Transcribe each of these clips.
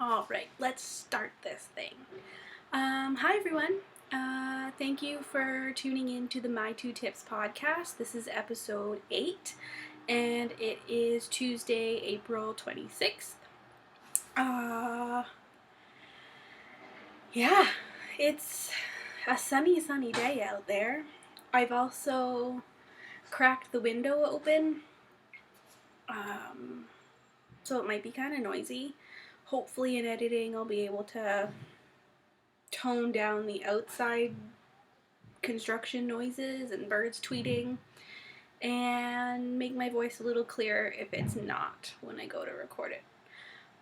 Alright, let's start this thing. Hi everyone. Thank you for tuning in to the My Two Tips podcast. This is episode 8, and it is Tuesday, April 26th. Yeah, it's a sunny day out there. I've also cracked the window open, so it might be kind of noisy. Hopefully in editing I'll be able to tone down the outside construction noises and birds tweeting and make my voice a little clearer if it's not when I go to record it.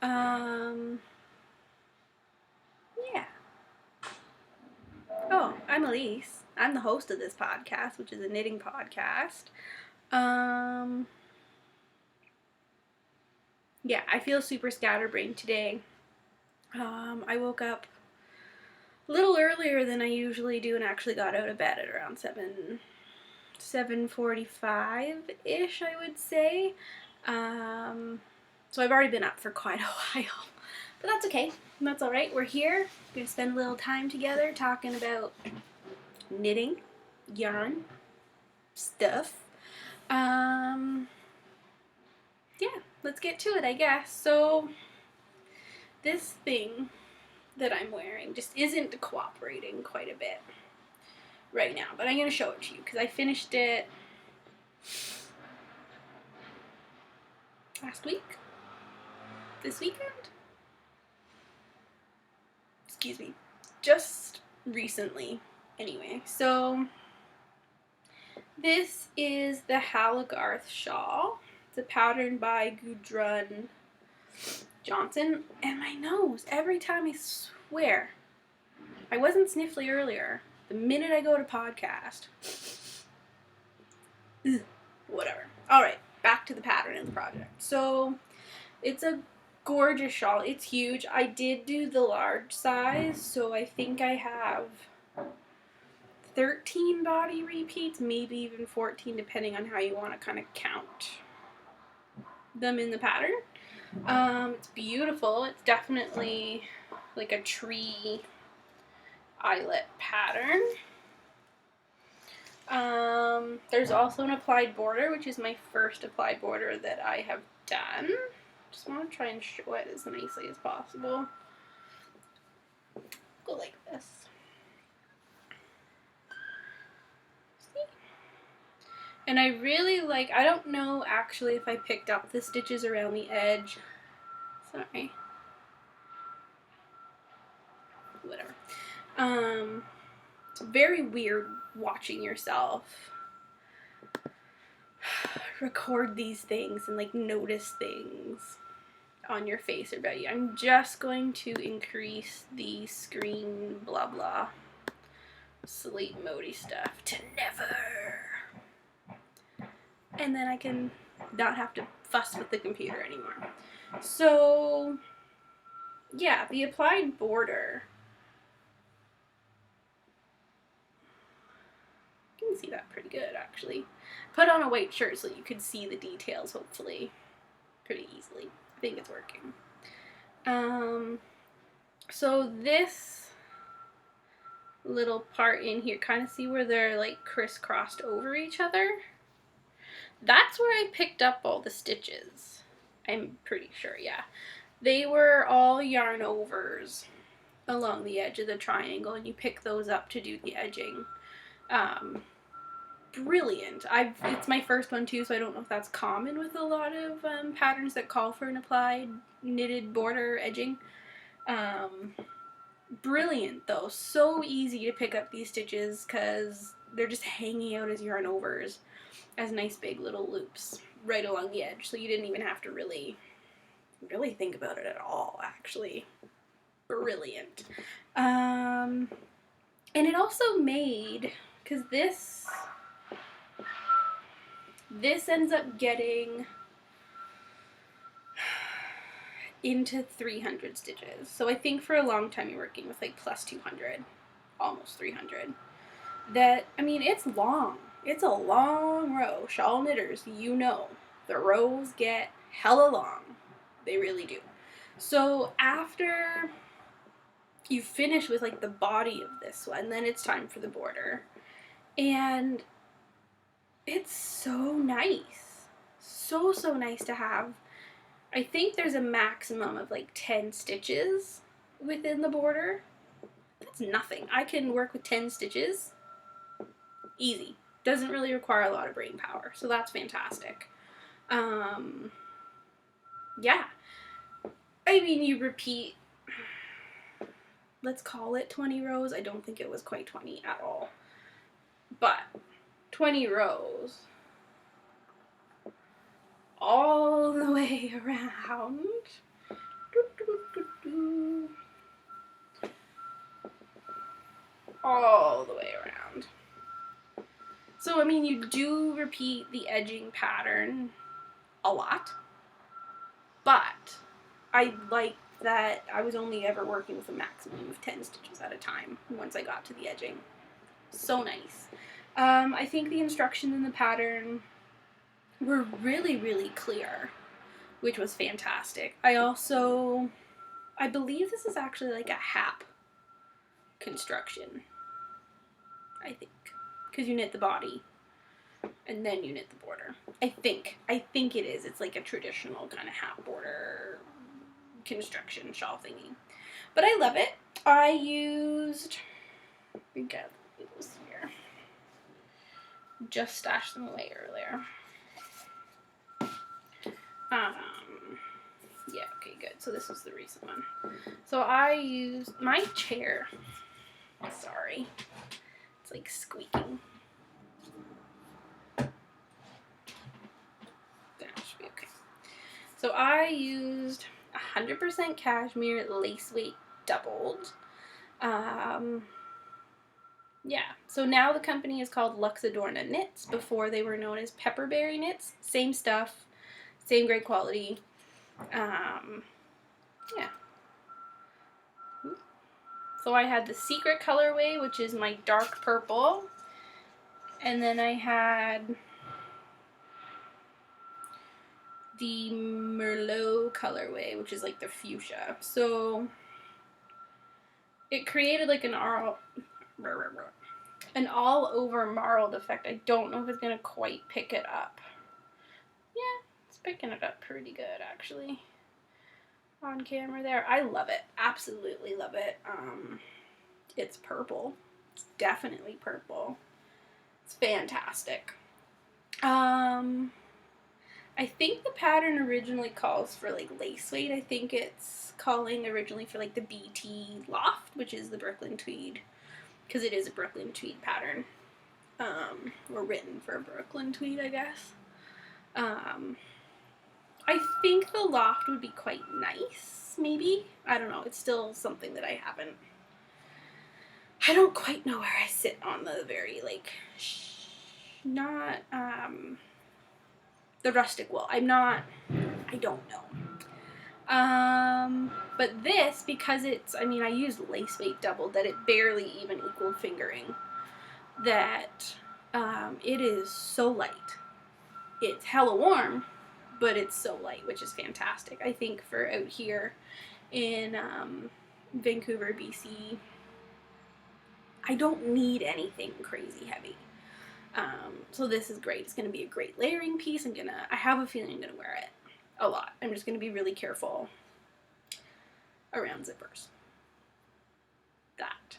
Yeah. Oh, I'm Elise. I'm the host of this podcast, which is a knitting podcast. Yeah, I feel super scatterbrained today. I woke up a little earlier than I usually do and actually got out of bed at around 7:45-ish, I would say. So I've already been up for quite a while. But that's okay. That's alright. We're here. We're going to spend a little time together talking about knitting, yarn, stuff. Yeah, let's get to it, I guess. So this thing that I'm wearing just isn't cooperating quite a bit right now, but I'm going to show it to you because I finished it last week, this weekend, excuse me, just recently anyway. So this is the Haligarth shawl. It's a pattern by Gudrun Johnson, and my nose, every time, I swear, I wasn't sniffly earlier. The minute I go to podcast, whatever. Alright, back to the pattern and the project. So, it's a gorgeous shawl. It's huge. I did do the large size, so I think I have 13 body repeats, maybe even 14, depending on how you want to kind of count them in the pattern. It's beautiful. It's definitely like a tree eyelet pattern. There's also an applied border, which is my first applied border that I have done. Just want to try and show it as nicely as possible. Go like this. See? And I really like, I don't know actually if I picked up the stitches around the edge. Sorry. Whatever. It's very weird watching yourself record these things and like notice things on your face or body. I'm just going to increase the screen blah blah sleep mode stuff to never. And then I can not have to fuss with the computer anymore. So yeah, the applied border. You can see that pretty good actually. Put on a white shirt so you could see the details hopefully pretty easily. I think it's working. So this little part in here, kind of see where they're like crisscrossed over each other? That's where I picked up all the stitches. I'm pretty sure, yeah. They were all yarn overs along the edge of the triangle, and you pick those up to do the edging. Brilliant. It's my first one too, so I don't know if that's common with a lot of patterns that call for an applied knitted border edging. Brilliant though. So easy to pick up these stitches because they're just hanging out as yarn overs as nice big little loops right along the edge, so you didn't even have to really think about it at all, actually. Brilliant. And it also made, because this this ends up getting into 300 stitches. So I think for a long time you're working with like plus 200, almost 300. That, I mean, it's long. It's a long row. Shawl knitters, you know, the rows get hella long. They really do. So after you finish with like the body of this one, then it's time for the border. And it's so nice. So nice to have. I think there's a maximum of like 10 stitches within the border. That's nothing. I can work with 10 stitches. Easy. Doesn't really require a lot of brain power. So that's fantastic. Yeah. I mean, you repeat, let's call it 20 rows. I don't think it was quite 20 at all. But 20 rows all the way around. All the way around. So, I mean, you do repeat the edging pattern a lot, but I like that I was only ever working with a maximum of 10 stitches at a time once I got to the edging. So nice. I think the instructions in the pattern were really clear, which was fantastic. I believe this is actually like a HAP construction, I think, because you knit the body and then you knit the border. I think it is. It's like a traditional kind of HAP border construction shawl thingy. But I love it. I used, we got these here. Just stashed them away earlier. Yeah, okay, good. So this is the recent one. So I used my chair. Sorry. It's like squeaking. That should be okay. So I used 100% cashmere lace weight doubled. Yeah, so now the company is called Luxadorna Knits. Before they were known as Pepperberry Knits. Same stuff, same great quality. Yeah. So I had the secret colorway, which is my dark purple. And then I had the Merlot colorway, which is like the fuchsia. So it created like an all over marled effect. I don't know if it's gonna quite pick it up. Yeah, it's picking it up pretty good actually on camera there. I love it. Absolutely love it. It's purple. It's definitely purple. It's fantastic. I think the pattern originally calls for like lace weight. I think it's calling originally for like the BT Loft, which is the Brooklyn Tweed, because it is a Brooklyn Tweed pattern, or written for Brooklyn Tweed, I guess. I think the Loft would be quite nice, maybe. I don't know. It's still something that I don't quite know where I sit on the very, like, not, the rustic wool. I don't know. But this, because it's, I mean, I used lace weight doubled, that it barely even equaled fingering, that, it is so light. It's hella warm, but it's so light, which is fantastic. I think for out here in, Vancouver, BC, I don't need anything crazy heavy. So this is great. It's going to be a great layering piece. I have a feeling I'm going to wear it a lot. I'm just going to be really careful around zippers. That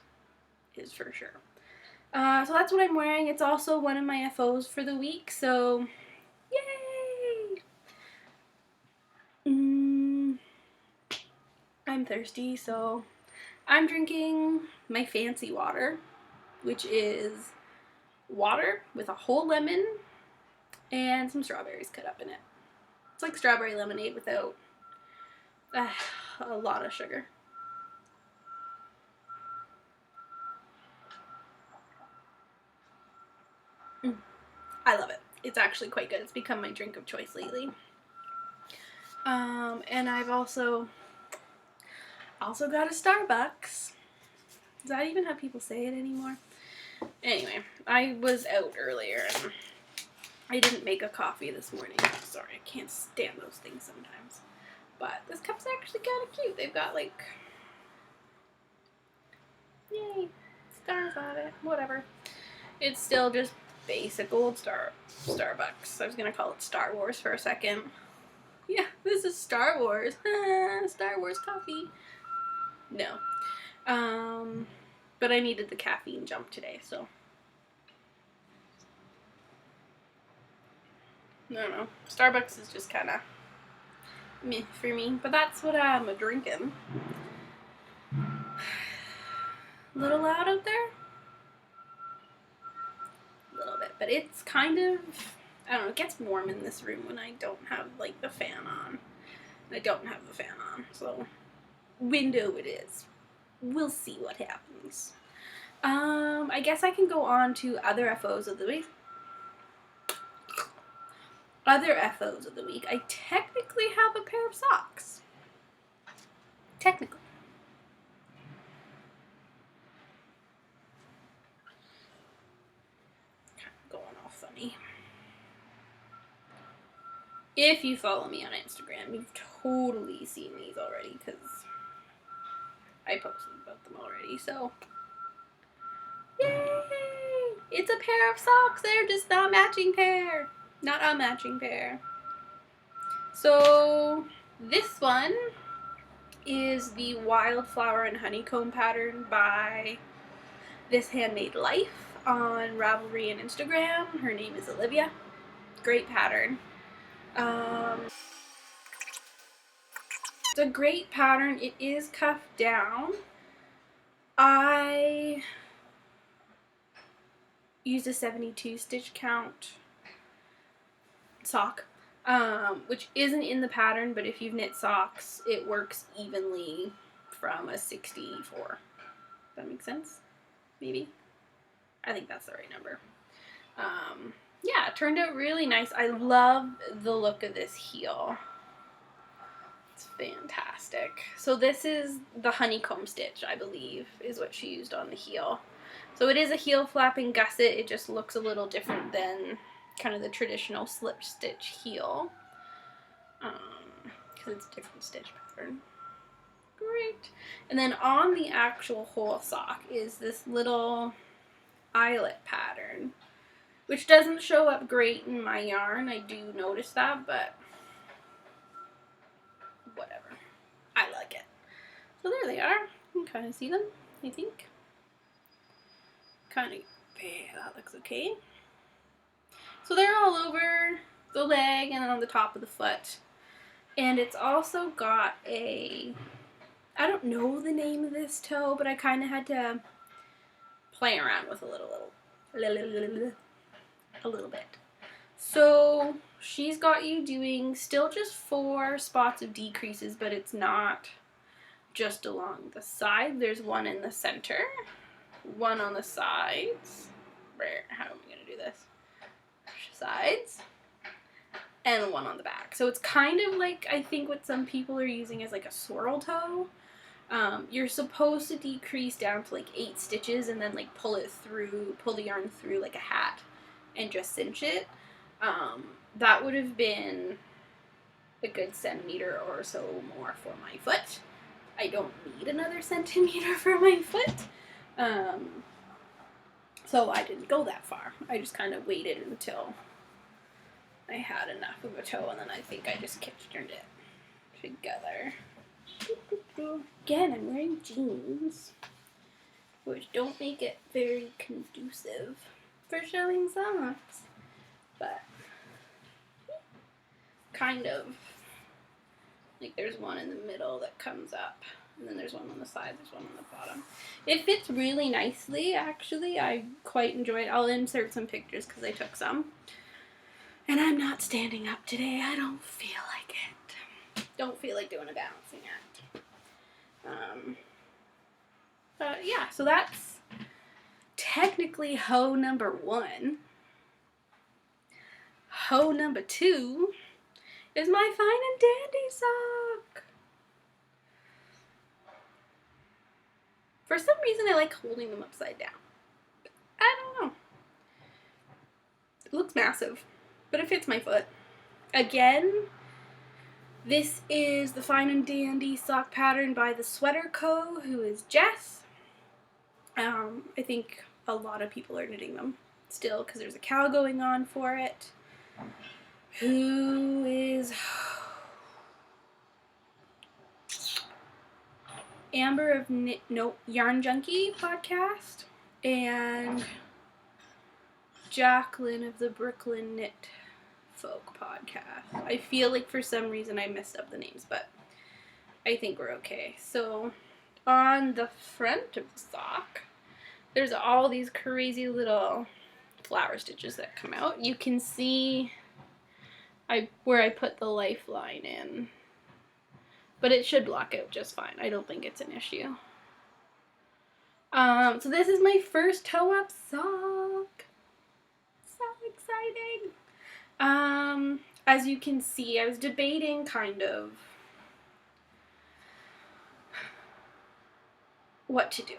is for sure. So that's what I'm wearing. It's also one of my FOs for the week, so yay! I'm thirsty, so I'm drinking my fancy water, which is water with a whole lemon and some strawberries cut up in it. It's like strawberry lemonade without a lot of sugar. I love it. It's actually quite good. It's become my drink of choice lately. And I've also got a Starbucks. Does that even have people say it anymore? Anyway, I was out earlier and I didn't make a coffee this morning. Sorry, I can't stand those things sometimes. But this cup's actually kind of cute. They've got like, yay, stars on it. Whatever. It's still just basic old Starbucks. I was gonna call it Star Wars for a second. Yeah, this is Star Wars. Star Wars coffee. No. But I needed the caffeine jump today, so. I don't know. Starbucks is just kind of meh for me, but that's what I'm drinking. A little loud out there? A little bit, but it's kind of, I don't know, it gets warm in this room when I don't have, like, the fan on. I don't have the fan on, so window it is. We'll see what happens. I guess I can go on to other FOs of the week. Other FOs of the week. I technically have a pair of socks. Technically. Kind of going all funny. If you follow me on Instagram, you've totally seen these already because I posted about them already, so. Yay! It's a pair of socks. They're just not a matching pair. Not a matching pair. So, this one is the Wildflower and Honeycomb pattern by This Handmade Life on Ravelry and Instagram. Her name is Olivia. Great pattern. It's a great pattern. It is cuffed down. I used a 72 stitch count sock, which isn't in the pattern, but if you've knit socks, it works evenly from a 64. Does that make sense? Maybe? I think that's the right number. Yeah, it turned out really nice. I love the look of this heel. It's fantastic. So this is the honeycomb stitch, I believe, is what she used on the heel. So it is a heel flapping gusset. It just looks a little different than kind of the traditional slip stitch heel. Because it's a different stitch pattern. Great. And then on the actual whole sock is this little eyelet pattern, which doesn't show up great in my yarn. I do notice that, but whatever. I like it. So there they are. You can kind of see them, I think. Kind of, yeah, that looks okay. So they're all over the leg and on the top of the foot. And it's also got a, I don't know the name of this toe, but I kind of had to play around with a little bit. So she's got you doing still just 4 spots of decreases, but it's not just along the side. There's one in the center, one on the sides. How am I going to do this? Sides. And one on the back. So it's kind of like, I think what some people are using is like a swirl toe. You're supposed to decrease down to like 8 stitches and then like pull the yarn through like a hat and just cinch it. That would have been a good centimeter or so more for my foot. I don't need another centimeter for my foot. So I didn't go that far. I just kind of waited until I had enough of a toe, and then I think I just turned it together. Again, I'm wearing jeans, which don't make it very conducive for showing socks, but kind of. Like there's one in the middle that comes up, and then there's one on the side, there's one on the bottom. It fits really nicely, actually. I quite enjoy it. I'll insert some pictures because I took some. And I'm not standing up today. I don't feel like it. Don't feel like doing a balancing act. But yeah, so that's technically hoe number 1. hoe number 2 is my Fine and Dandy sock. For some reason, I like holding them upside down. I don't know. It looks massive, but it fits my foot. Again, this is the Fine and Dandy sock pattern by the Sweater Co., who is Jess. I think a lot of people are knitting them still because there's a cow going on for it. Who is Amber of Yarn Junkie podcast, and Jacqueline of the Brooklyn Knit Folk podcast. I feel like for some reason I messed up the names, but I think we're okay. So on the front of the sock, there's all these crazy little flower stitches that come out. You can see where I put the lifeline in. But it should block out just fine. I don't think it's an issue. So this is my first toe-up sock. So exciting. As you can see, I was debating kind of what to do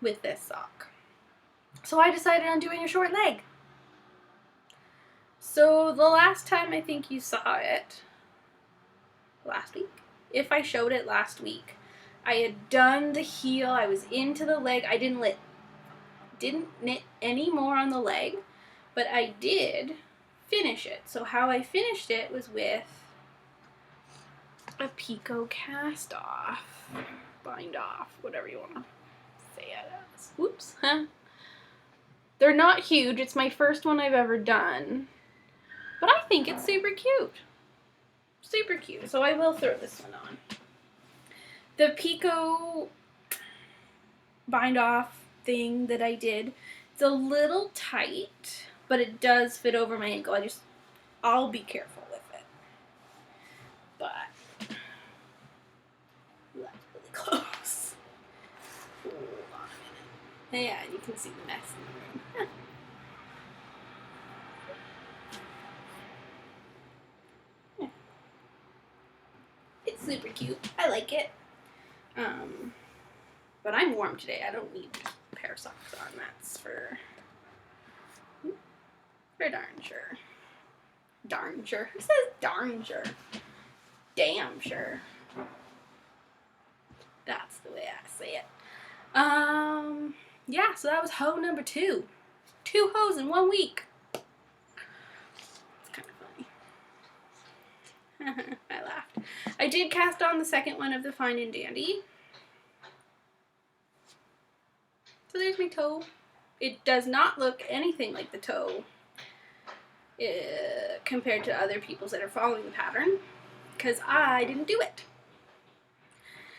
with this sock. So I decided on doing a short leg. So the last time I think you saw it, last week, if I showed it last week, I had done the heel, I was into the leg, I didn't knit any more on the leg, but I did finish it. So how I finished it was with a Pico cast off, bind off, whatever you want to say it as. Whoops. They're not huge, it's my first one I've ever done, but I think it's super cute. Super cute. So I will throw this one on. The Pico bind off thing that I did, it's a little tight, but it does fit over my ankle. I'll be careful with it. But that's really close. Hold on a minute. Yeah, you can see the mess in the room. It's super cute. I like it. But I'm warm today. I don't need a pair of socks on. That's for darn sure. Darn sure. Who says darn sure? Damn sure. That's the way I say it. Yeah, so that was hoe number 2. 2 hoes in 1 week. It's kind of funny. I laughed. I did cast on the second one of the Fine and Dandy. So there's my toe. It does not look anything like the toe compared to other people's that are following the pattern, because I didn't do it.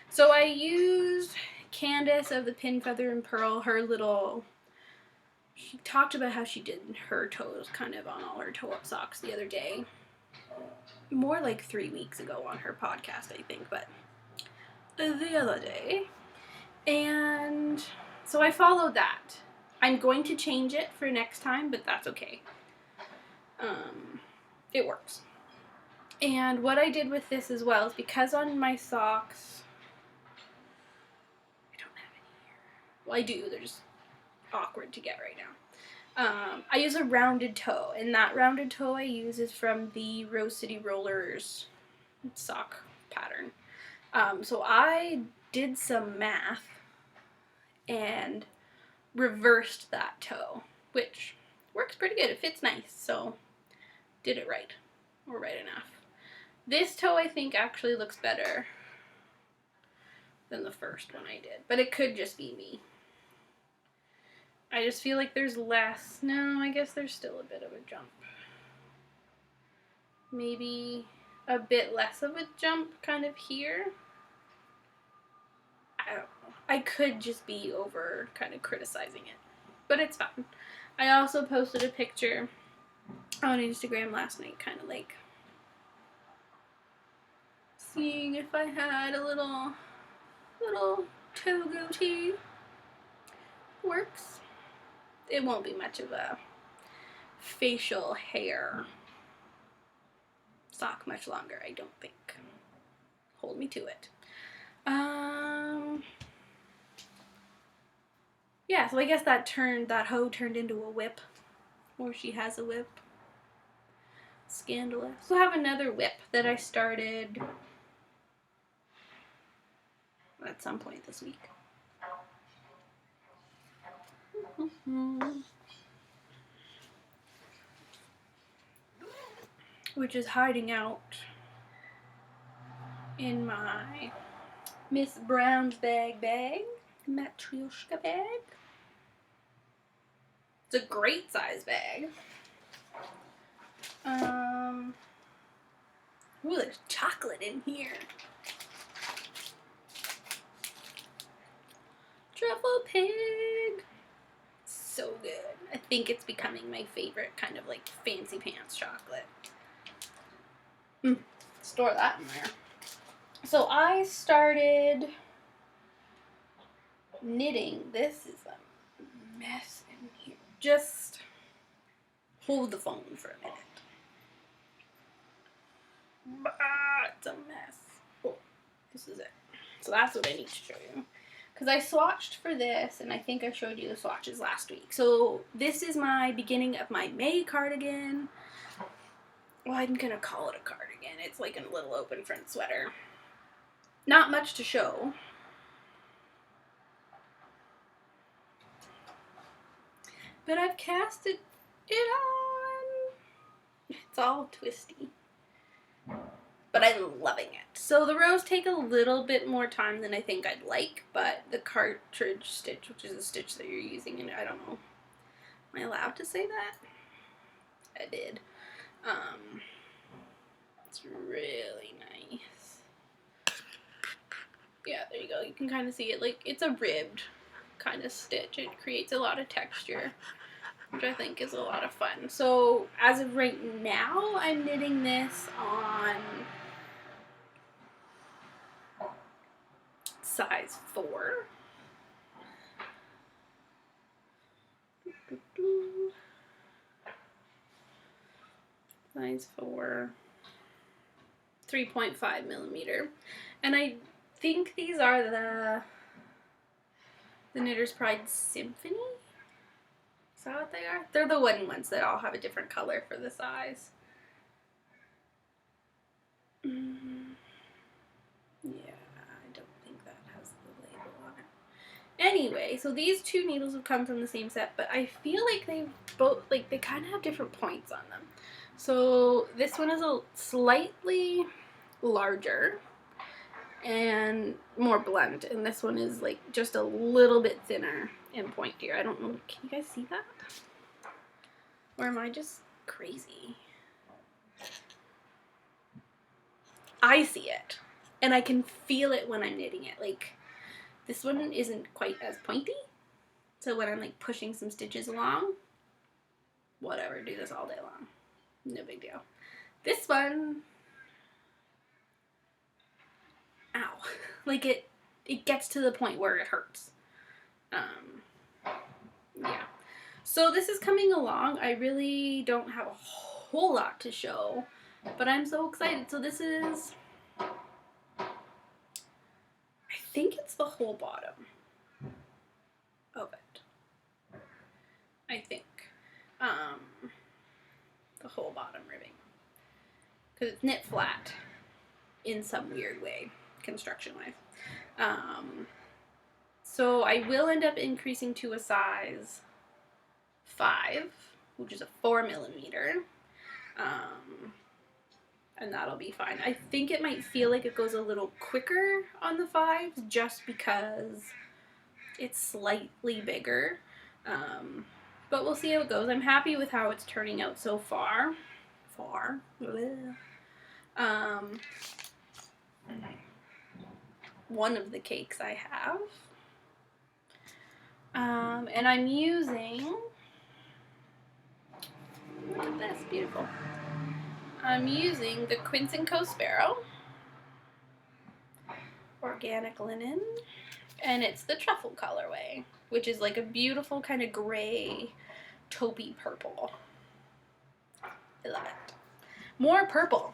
So I used Candace of the Pin, Feather, and Pearl, she talked about how she did her toes kind of on all her toe-up socks the other day. More like 3 weeks ago on her podcast, I think, but the other day. And so I followed that. I'm going to change it for next time, but that's okay. It works. And what I did with this as well is because on my socks, I don't have any here. Well, I do. They're just awkward to get right now. I use a rounded toe, and that rounded toe I use is from the Rose City Rollers sock pattern. So I did some math and reversed that toe, which works pretty good. It fits nice, so did it right, or right enough. This toe I think actually looks better than the first one I did, but it could just be me. I just feel like there's less. No, I guess there's still a bit of a jump. Maybe a bit less of a jump kind of here. I don't know. I could just be over kind of criticizing it, but it's fine. I also posted a picture on Instagram last night, kind of like seeing if I had a little toe goatee. Works. It won't be much of a facial hair stock much longer, I don't think. Hold me to it. Yeah, so I guess that hoe turned into a whip. Or she has a whip. Scandalous. So I have another whip that I started at some point this week. Which is hiding out in my Miss Brown's bag, Matryoshka bag. It's a great size bag. Ooh, there's chocolate in here. Truffle pig. So good. I think it's becoming my favorite kind of like fancy pants chocolate. Store that in there. So I started knitting. This is a mess in here. Just hold the phone for a minute. It's a mess. Oh, this is it. So that's what I need to show you. Because I swatched for this, and I think I showed you the swatches last week. So this is my beginning of my May cardigan. Well, I'm going to call it a cardigan. It's like a little open front sweater. Not much to show. But I've casted it on. It's all twisty. But I'm loving it. So the rows take a little bit more time than I think I'd like, but the cartridge stitch, which is a stitch that you're using, and I don't know, am I allowed to say that? I did. It's really nice. Yeah, there you go. You can kind of see it. Like, it's a ribbed kind of stitch. It creates a lot of texture, which I think is a lot of fun. So as of right now, I'm knitting this on size 4. Size 4. 3.5 millimeter. And I think these are the Knitter's Pride Symphony? Is that what they are? They're the wooden ones that all have a different color for the size. Yeah, I don't think that has the label on it. Anyway, so these two needles have come from the same set, but I feel like they both, like, they kind of have different points on them. So this one is a slightly larger and more blunt, and this one is like just a little bit thinner and pointier. I don't know, can you guys see that? Or am I just crazy? I see it, and I can feel it when I'm knitting it. Like, this one isn't quite as pointy, so when I'm like pushing some stitches along, whatever, do this all day long. No big deal. This one, ow, like it gets to the point where it hurts. Yeah. So this is coming along. I really don't have a whole lot to show, but I'm so excited. So this is, I think it's the whole bottom of it. I think. The whole bottom ribbing. Because it's knit flat in some weird way, construction-wise. So I will end up increasing to a size 5, which is a 4 millimeter. And that'll be fine. I think it might feel like it goes a little quicker on the 5s just because it's slightly bigger. But we'll see how it goes. I'm happy with how it's turning out so far. One of the cakes I have. And I'm using, look at this, beautiful. I'm using the Quince & Co. Sparrow organic linen, and it's the truffle colorway, which is like a beautiful kind of gray taupey purple. I love it. More purple.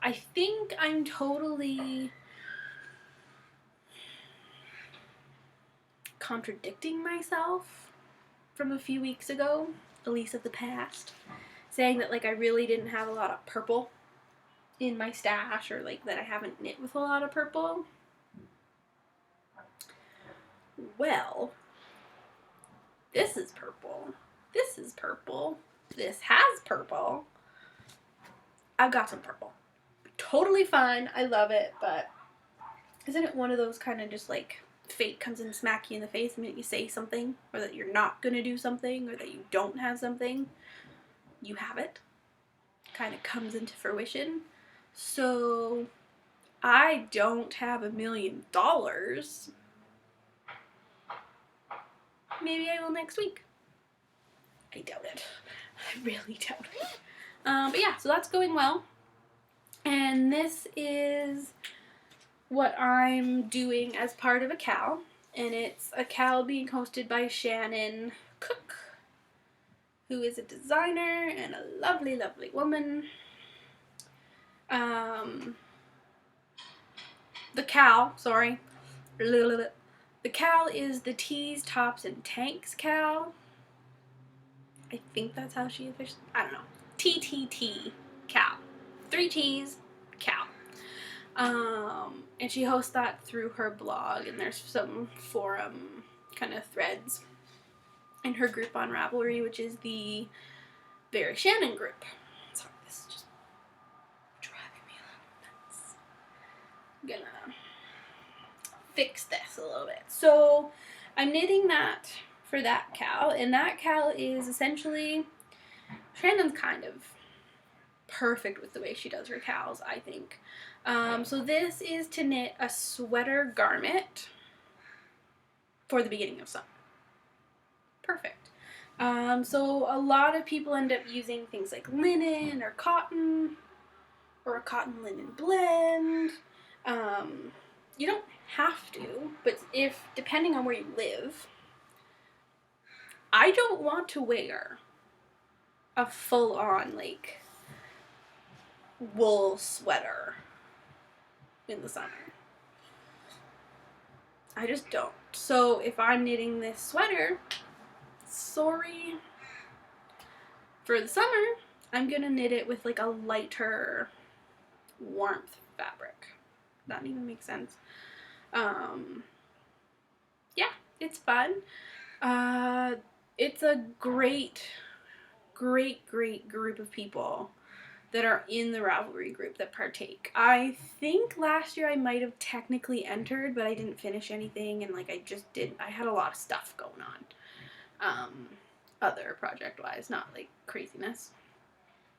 I think I'm totally contradicting myself from a few weeks ago, Elise of the past, saying that like I really didn't have a lot of purple in my stash, or like that I haven't knit with a lot of purple. Well, this is purple. This is purple. This has purple. I've got some purple. Totally fine. I love it, but isn't it one of those kind of just like fate comes and smack you in the face the minute you say something, or that you're not going to do something, or that you don't have something, you have it. Kind of comes into fruition. So I don't have $1 million. Maybe I will next week. I doubt it. I really doubt it. But yeah, so that's going well. And this is what I'm doing as part of a KAL. And it's a KAL being hosted by Shannon Cook, who is a designer and a lovely, lovely woman. The KAL, sorry. The KAL is the Tees, Tops, and Tanks KAL. I think that's how she officially, I don't know. TTT KAL. 3 T's, KAL. And she hosts that through her blog, and there's some forum kind of threads in her group on Ravelry, which is the Very Shannon group. Sorry, this is just driving me nuts. I'm gonna fix this a little bit. So I'm knitting that for that KAL, and that KAL is essentially, Shannon's kind of perfect with the way she does her KALs, I think. So this is to knit a sweater garment for the beginning of summer. Perfect. So a lot of people end up using things like linen or cotton, or a cotton linen blend. You don't have to, but if, depending on where you live, I don't want to wear a full-on like wool sweater in the summer. I just don't. So if I'm knitting this sweater, sorry, for the summer, I'm gonna knit it with like a lighter warmth fabric. That even makes sense. Yeah, it's fun. It's a great group of people that are in the Ravelry group that partake. I think last year I might have technically entered, but I didn't finish anything, and like I had a lot of stuff going on. Other project-wise, not like craziness.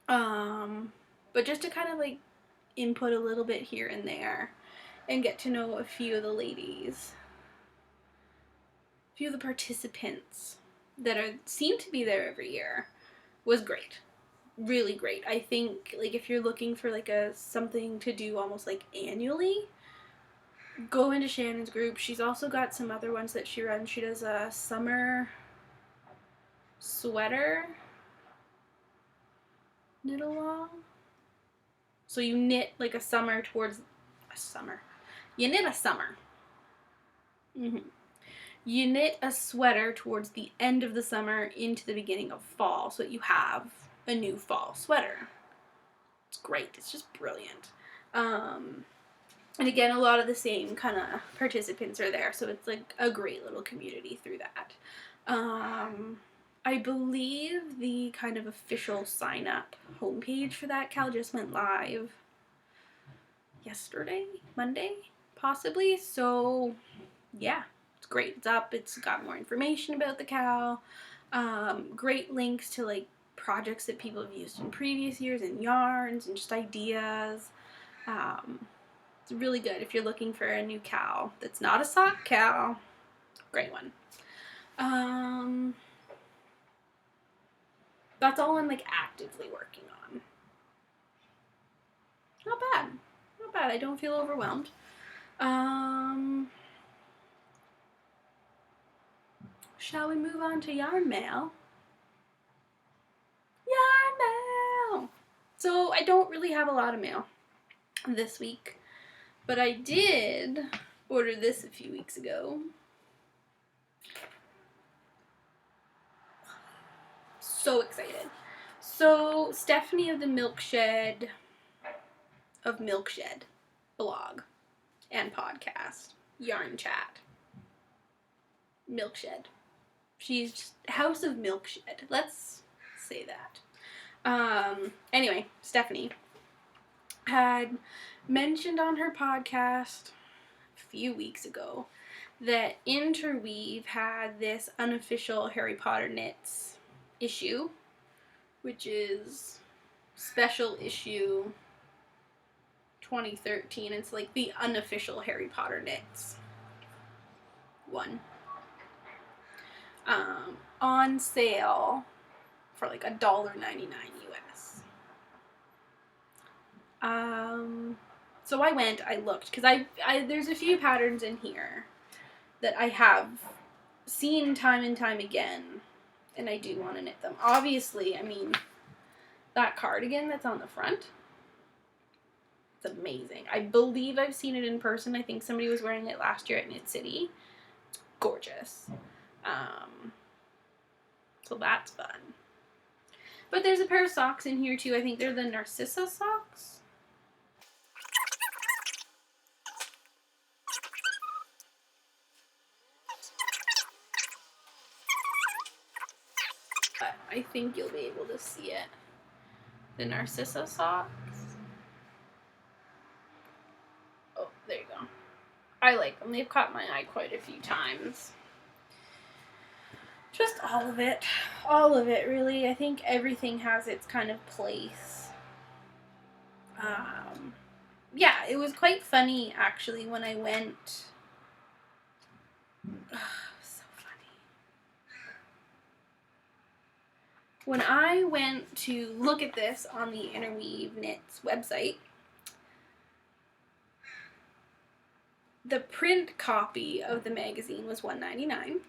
But just to kind of like input a little bit here and there and get to know a few of the ladies. A few of the participants that seem to be there every year was great. Really great. I think like if you're looking for like something to do almost like annually, go into Shannon's group. She's also got some other ones that she runs. She does a summer sweater knit along. So you knit like a summer towards a summer. You knit a summer. You knit a sweater towards the end of the summer into the beginning of fall, so that you have a new fall sweater. It's great. It's just brilliant. And again, a lot of the same kind of participants are there, so it's like a great little community through that. I believe the kind of official sign-up homepage for that KAL just went live yesterday, Monday, possibly. So, yeah, it's great. It's up. It's got more information about the KAL. Great links to like projects that people have used in previous years and yarns and just ideas. It's really good if you're looking for a new KAL that's not a sock KAL. Great one. That's all I'm like actively working on. Not bad. Not bad. I don't feel overwhelmed. Shall we move on to yarn mail? Yarn mail! So I don't really have a lot of mail. this week. But I did order this a few weeks ago. So excited. So, Stephanie of the Milkshed blog and podcast, Yarn Chat. Milkshed. She's House of Milkshed. Let's say that. Anyway, Stephanie had mentioned on her podcast a few weeks ago that Interweave had this unofficial Harry Potter Knits issue, which is special issue 2013. It's like the unofficial Harry Potter Knits one. On sale for like $1.99 US. So I went, I looked, because I there's a few patterns in here that I have seen time and time again, and I do want to knit them. Obviously, I mean, that cardigan that's on the front, it's amazing. I believe I've seen it in person. I think somebody was wearing it last year at Knit City. It's gorgeous. So that's fun. But there's a pair of socks in here too. I think they're the Narcissa socks. But I think you'll be able to see it. The Narcissa socks. Oh, there you go. I like them. They've caught my eye quite a few times. Just all of it. All of it, really. I think everything has its kind of place. Yeah, it was quite funny, actually, when I went. So funny. When I went to look at this on the Interweave Knits website, the print copy of the magazine was $1.99.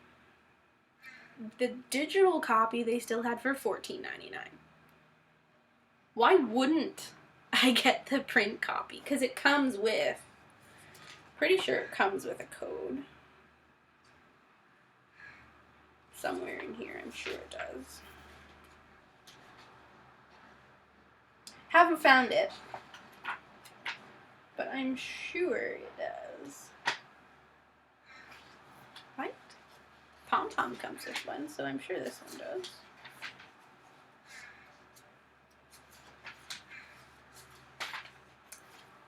The digital copy they still had for $14.99. Why wouldn't I get the print copy? Because it comes with, pretty sure it comes with a code. Somewhere in here, I'm sure it does. Haven't found it, but I'm sure it does. Right? Pom Tom comes with one, so I'm sure this one does.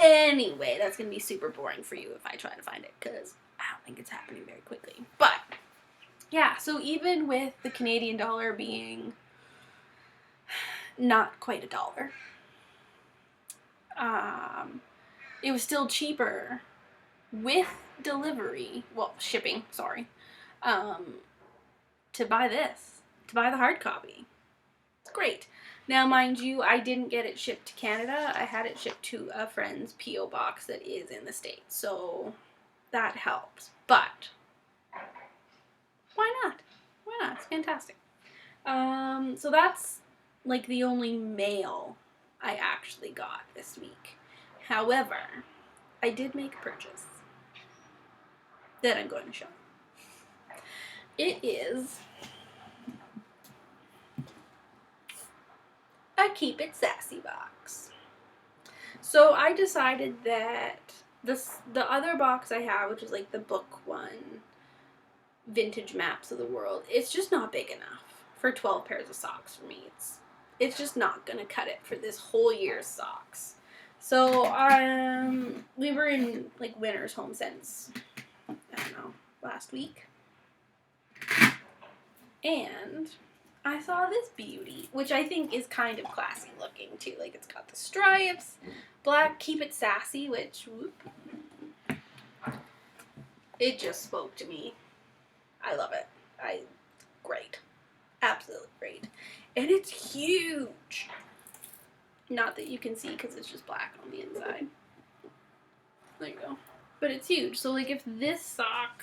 Anyway, that's going to be super boring for you if I try to find it, because I don't think it's happening very quickly. But, yeah, so even with the Canadian dollar being not quite $1, it was still cheaper with delivery, well, shipping, sorry, to buy this, to buy the hard copy. It's great. Now, mind you, I didn't get it shipped to Canada. I had it shipped to a friend's P.O. box that is in the States, so that helps. But why not? Why not? It's fantastic. So that's like the only mail I actually got this week. However, I did make a purchase that I'm going to show. It is a Keep It Sassy box. So I decided that the other box I have, which is like the book one, Vintage Maps of the World, it's just not big enough for 12 pairs of socks for me. It's just not gonna cut it for this whole year's socks. So we were in like Winter's Home since, I don't know, last week. And I saw this beauty, which I think is kind of classy looking too. Like, it's got the stripes, black, Keep It Sassy, which, whoop, it just spoke to me. I love it. Great. Absolutely great. And it's huge. Not that you can see because it's just black on the inside. There you go. But it's huge. So, like, if this sock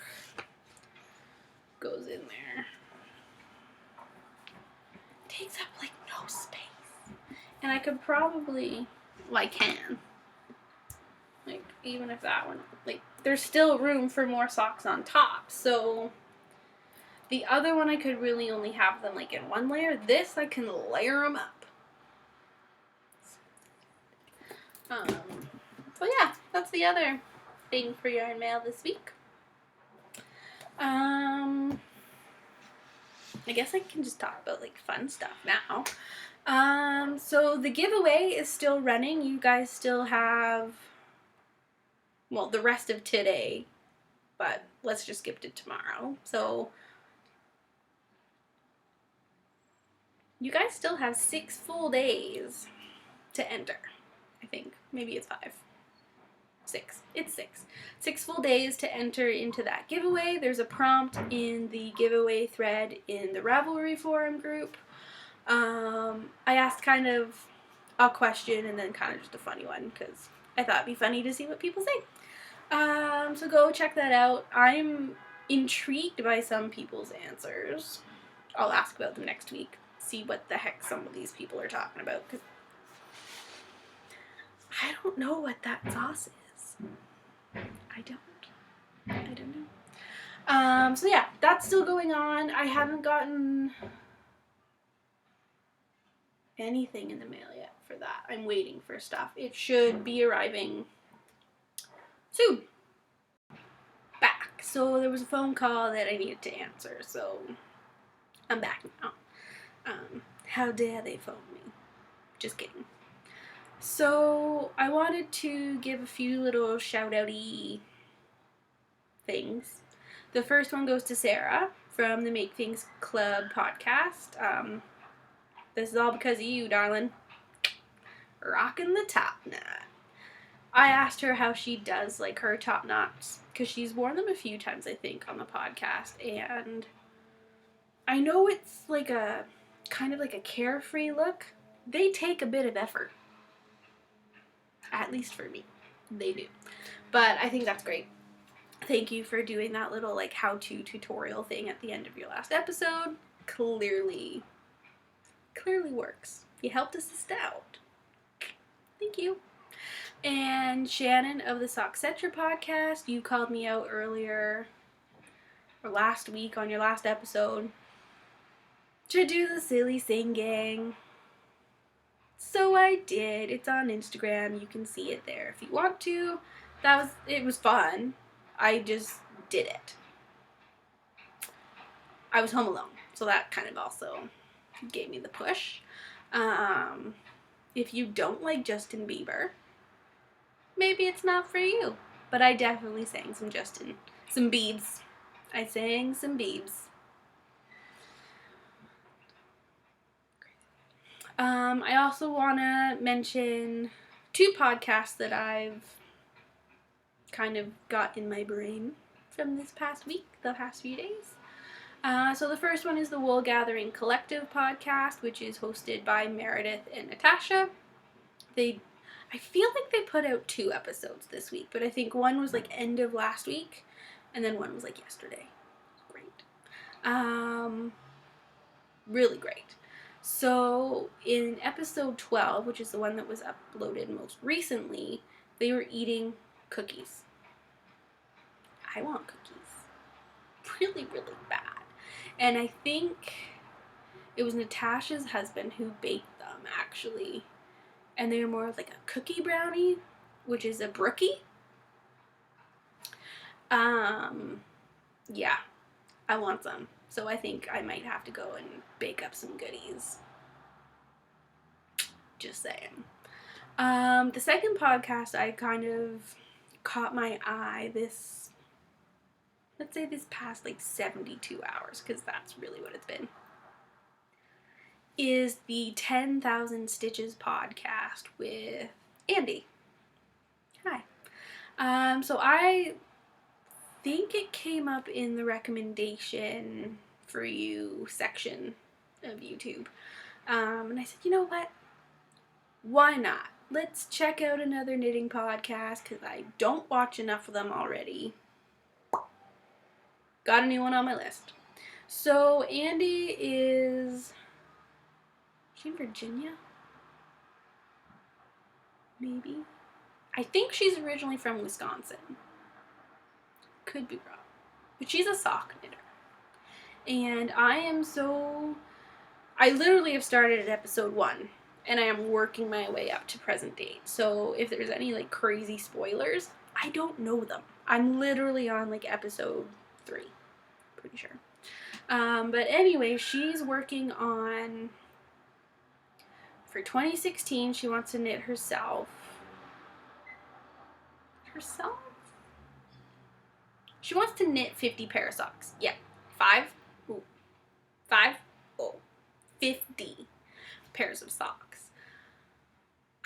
goes in there, takes up like no space. And I could probably, well, I can Like, even if that one, like, there's still room for more socks on top. So the other one I could really only have them like in one layer. This I can layer them up. So yeah, that's the other thing for yarn mail this week. I guess I can just talk about like fun stuff now. So the giveaway is still running. You guys still have, well, the rest of today, but let's just skip to tomorrow. So you guys still have 6 full days to enter. I think maybe it's 5. 6. It's 6. 6 full days to enter into that giveaway. There's a prompt in the giveaway thread in the Ravelry forum group. I asked kind of a question and then kind of just a funny one because I thought it'd be funny to see what people say. So go check that out. I'm intrigued by some people's answers. I'll ask about them next week. See what the heck some of these people are talking about because I don't know what that sauce is. I don't know. So yeah, that's still going on. I haven't gotten anything in the mail yet for that. I'm waiting for stuff. It should be arriving soon. Back. So there was a phone call that I needed to answer, so I'm back now. How dare they phone me? Just kidding. So I wanted to give a few little shout-outy things. The first one goes to Sarah from the Make Things Club podcast. This is all because of you, darling. Rocking the top knot. I asked her how she does like her top knots because she's worn them a few times, I think, on the podcast, and I know it's like a kind of like a carefree look. They take a bit of effort. At least for me. They do. But I think that's great. Thank you for doing that little like how-to tutorial thing at the end of your last episode. Clearly works. You helped us out. Thank you. And Shannon of the Socksetcher podcast, you called me out earlier or last week on your last episode to do the silly singing. So I did. It's on Instagram. You can see it there if you want to. It was fun. I just did it. I was home alone, so that kind of also gave me the push. If you don't like Justin Bieber, maybe it's not for you. But I definitely sang some Biebs. I sang some Biebs. I also want to mention 2 podcasts that I've kind of got in my brain from this past week, the past few days. So the first one is the Wool Gathering Collective podcast, which is hosted by Meredith and Natasha. I feel like they put out 2 episodes this week, but I think one was like end of last week, and then one was like yesterday. Great. Really great. So in episode 12, which is the one that was uploaded most recently, they were eating cookies. I want cookies. Really, really bad. And I think it was Natasha's husband who baked them, actually. And they were more of like a cookie brownie, which is a brookie. Yeah, I want some. So I think I might have to go and bake up some goodies. Just saying. The second podcast I kind of caught my eye let's say this past like 72 hours, because that's really what it's been, is the 10,000 Stitches podcast with Andy. Hi. So I think it came up in the recommendation for you section of YouTube. And I said, you know what? Why not? Let's check out another knitting podcast because I don't watch enough of them already. Got a new one on my list. So Andy is she in Virginia? Maybe. I think she's originally from Wisconsin. Could be wrong. But she's a sock knitter. And I literally have started at episode 1. And I am working my way up to present date. So if there's any like crazy spoilers, I don't know them. I'm literally on like episode 3. Pretty sure. But anyway, she's working on, for 2016, she wants to knit herself. She wants to knit 50 pair of socks. Yeah. 50 pairs of socks.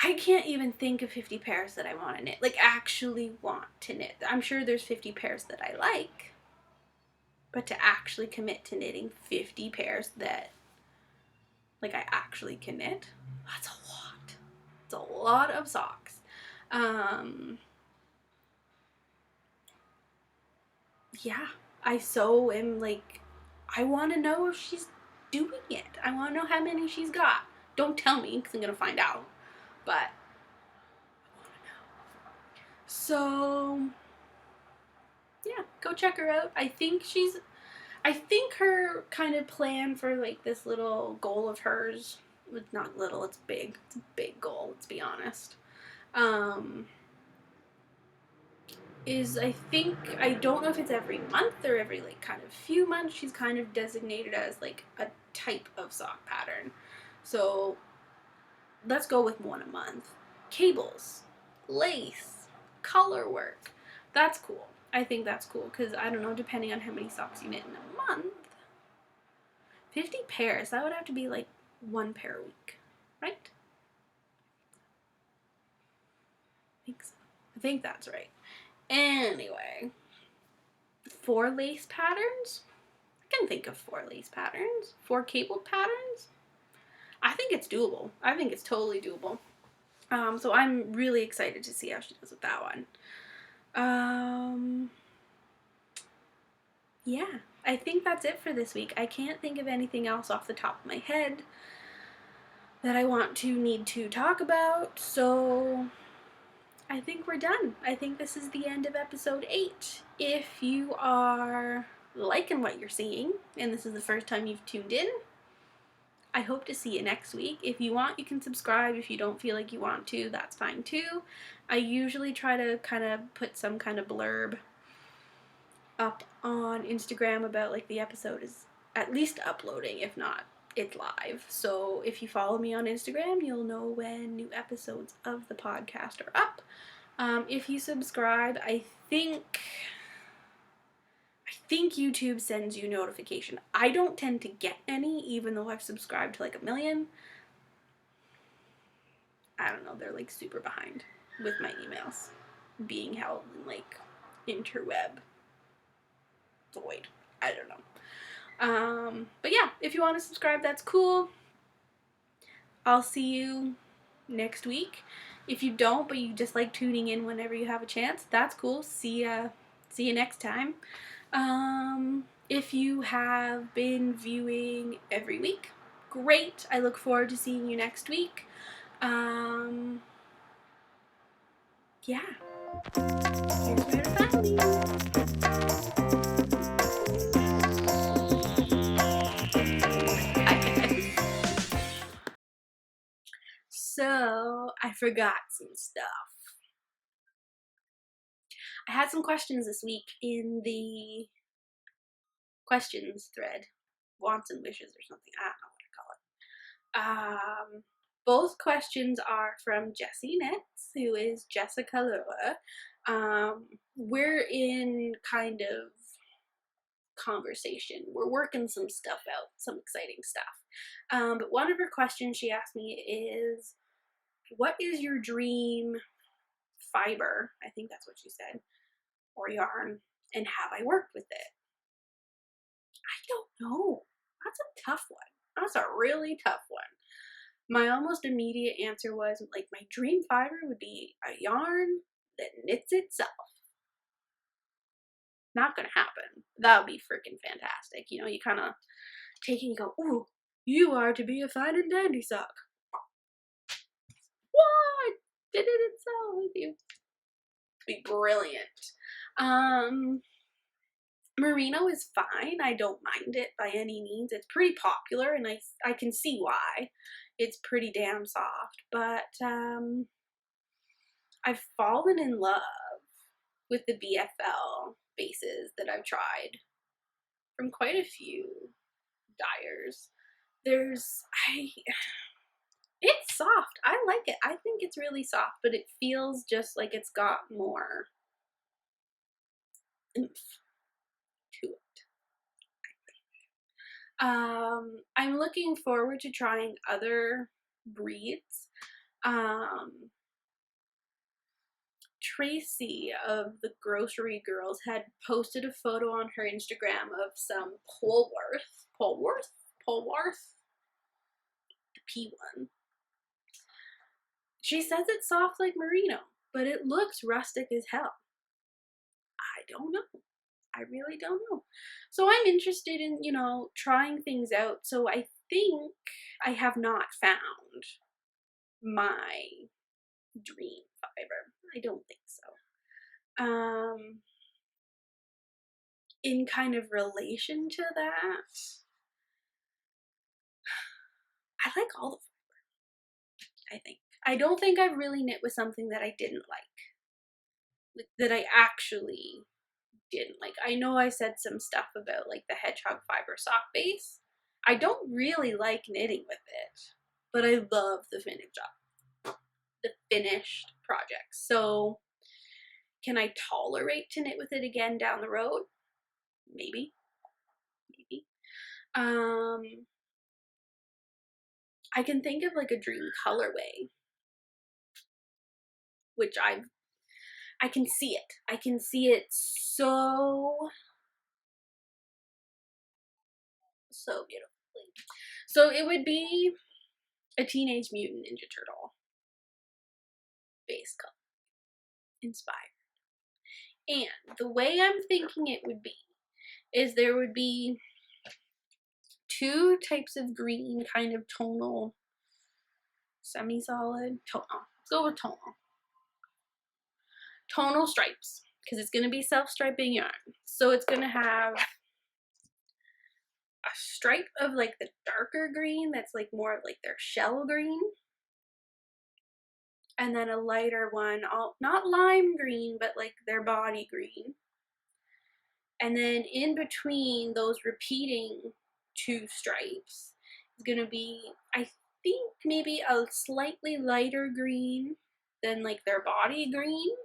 I can't even think of 50 pairs that I want to knit. Like, actually want to knit. I'm sure there's 50 pairs that I like. But to actually commit to knitting 50 pairs that, like, I actually can knit, that's a lot. It's a lot of socks. Yeah, I so am like, I want to know if she's doing it. I want to know how many she's got. Don't tell me because I'm going to find out. But I want to know. So, yeah, go check her out. I think her kind of plan for like this little goal of hers, it's not little, it's big. It's a big goal, let's be honest. Is I don't know if it's every month or every like kind of few months, she's kind of designated as like a type of sock pattern. So let's go with 1 a month. Cables, lace, color work. That's cool. I think that's cool because I don't know, depending on how many socks you knit in a month, 50 pairs, that would have to be like 1 pair a week, right? I think that's right. Anyway, 4 lace patterns? I can think of 4 lace patterns. 4 cabled patterns? I think it's doable. I think it's totally doable. So I'm really excited to see how she does with that one. Yeah, I think that's it for this week. I can't think of anything else off the top of my head that I need to talk about, so I think we're done. I think this is the end of episode 8. If you are liking what you're seeing, and this is the first time you've tuned in, I hope to see you next week. If you want, you can subscribe. If you don't feel like you want to, that's fine too. I usually try to kind of put some kind of blurb up on Instagram about like the episode is at least uploading, if not it's live. So if you follow me on Instagram, you'll know when new episodes of the podcast are up. If you subscribe, I think YouTube sends you notification. I don't tend to get any, even though I've subscribed to like 1 million. I don't know, they're like super behind with my emails being held in like interweb void. I don't know. But yeah, if you want to subscribe, that's cool. I'll see you next week. If you don't, but you just like tuning in whenever you have a chance, that's cool. See you next time. If you have been viewing every week, great. I look forward to seeing you next week. Yeah. Here's where to find me. So, I forgot some stuff. I had some questions this week in the questions thread. Wants and wishes or something. I don't know what to call it. Both questions are from Jessie Knits, who is Jessica Lua. We're in kind of conversation. We're working some stuff out, some exciting stuff. But one of her questions she asked me is, what is your dream fiber? I think that's what she said, or yarn, and have I worked with it? I don't know. That's a tough one. That's a really tough one. My almost immediate answer was, like, my dream fiber would be a yarn that knits itself. Not gonna happen. That would be freaking fantastic. You know, you kind of take it and go, ooh, you are to be a fine and dandy sock. What? Did it all with you. Be brilliant. Merino is fine. I don't mind it by any means. It's pretty popular, and I can see why. It's pretty damn soft, but I've fallen in love with the BFL bases that I've tried from quite a few dyers. It's soft. I like it. I think it's really soft, but it feels just like it's got more oomph to it. I'm looking forward to trying other breeds. Tracy of the Grocery Girls had posted a photo on her Instagram of some Polworth, the P1. She says it's soft like merino, but it looks rustic as hell. I don't know. I really don't know. So I'm interested in, trying things out. So I think I have not found my dream fiber. I don't think so. In kind of relation to that, I like all the fiber, I think. I don't think I've really knit with something that I didn't like that I actually didn't like. I know I said some stuff about like the hedgehog fiber sock base. I don't really like knitting with it, but I love the finished job, the finished project. So can I tolerate to knit with it again down the road? Maybe. I can think of like a dream colorway, which I can see it. I can see it so beautifully. So it would be a Teenage Mutant Ninja Turtle base color inspired. And the way I'm thinking it would be is there would be two types of green, kind of tonal, semi-solid, tonal. Let's go with tonal. Tonal stripes, because it's going to be self-striping yarn. So it's going to have a stripe of like the darker green that's like more of like their shell green. And then a lighter one, not lime green, but like their body green. And then in between those repeating two stripes is going to be, I think, maybe a slightly lighter green than like their body green,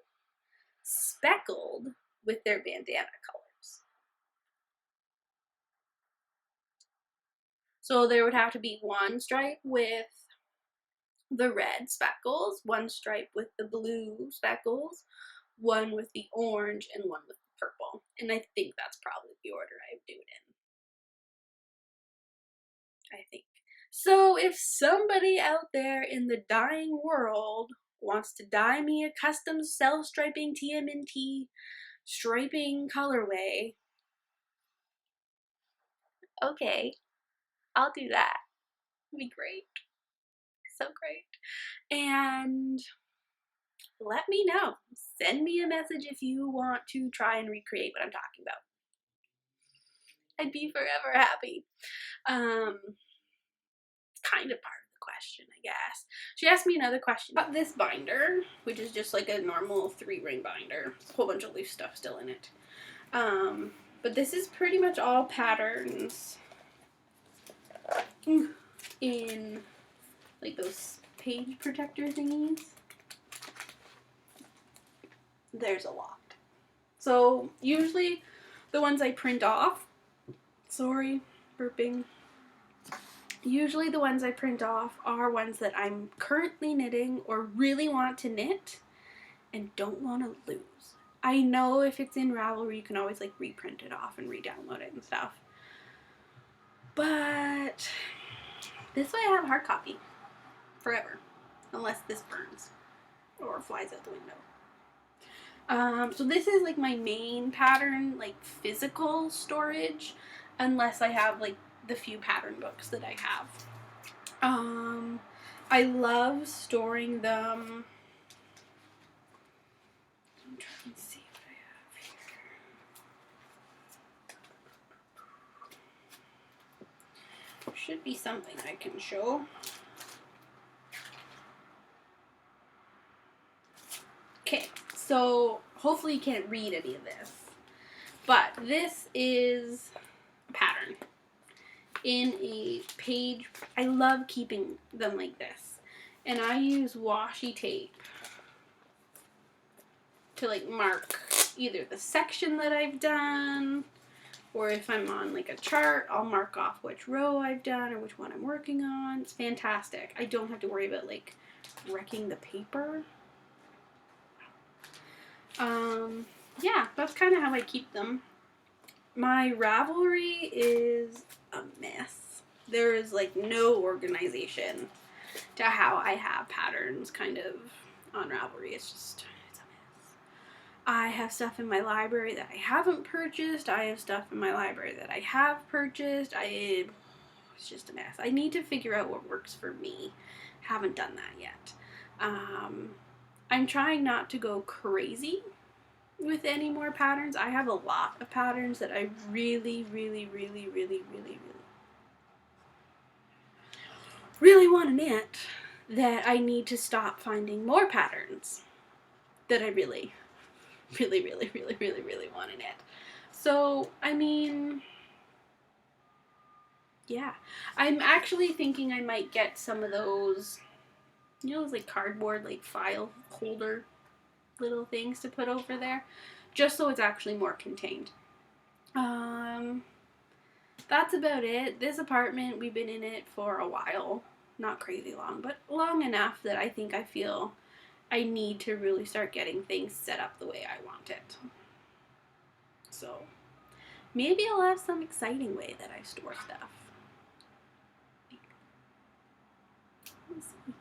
speckled with their bandana colors. So there would have to be one stripe with the red speckles, one stripe with the blue speckles, one with the orange, and one with the purple. And I think that's probably the order I would do it in. I think. So if somebody out there in the dyeing world wants to dye me a custom self-striping TMNT striping colorway, okay, I'll do that. It'd be great. So great. And let me know. Send me a message if you want to try and recreate what I'm talking about. I'd be forever happy. Kind of part of the question, I guess. She asked me another question about this binder, which is just like a normal 3-ring binder. A whole bunch of loose stuff still in it. But this is pretty much all patterns in like those page protector thingies. There's a lot. So usually the ones I print off, sorry, burping. Usually the ones I print off are ones that I'm currently knitting or really want to knit and don't want to lose. I know if it's in Ravelry you can always like reprint it off and re-download it and stuff. But this way I have a hard copy forever, unless this burns or flies out the window. So this is like my main pattern, like physical storage, unless I have like the few pattern books that I have. I love storing them I'm trying to see what I have here. There should be something I can show. Okay, so hopefully you can't read any of this, but this is a pattern in a page. I love keeping them like this, and I use washi tape to like mark either the section that I've done, or if I'm on like a chart, I'll mark off which row I've done or which one I'm working on. It's fantastic. I don't have to worry about like wrecking the paper. Yeah, that's kind of how I keep them. My Ravelry is a mess. There is like no organization to how I have patterns kind of on Ravelry. It's a mess. I have stuff in my library that I haven't purchased. I have stuff in my library that I have purchased. It's just a mess. I need to figure out what works for me. Haven't done that yet. I'm trying not to go crazy with any more patterns. I have a lot of patterns that I really want to knit, that I need to stop finding more patterns that I really want to knit. So, I mean, yeah. I'm actually thinking I might get some of those, you know, those like cardboard like file holder little things to put over there, just so it's actually more contained. That's about it. This apartment, we've been in it for a while. Not crazy long, but long enough that I think I feel I need to really start getting things set up the way I want it. So maybe I'll have some exciting way that I store stuff. Let's see.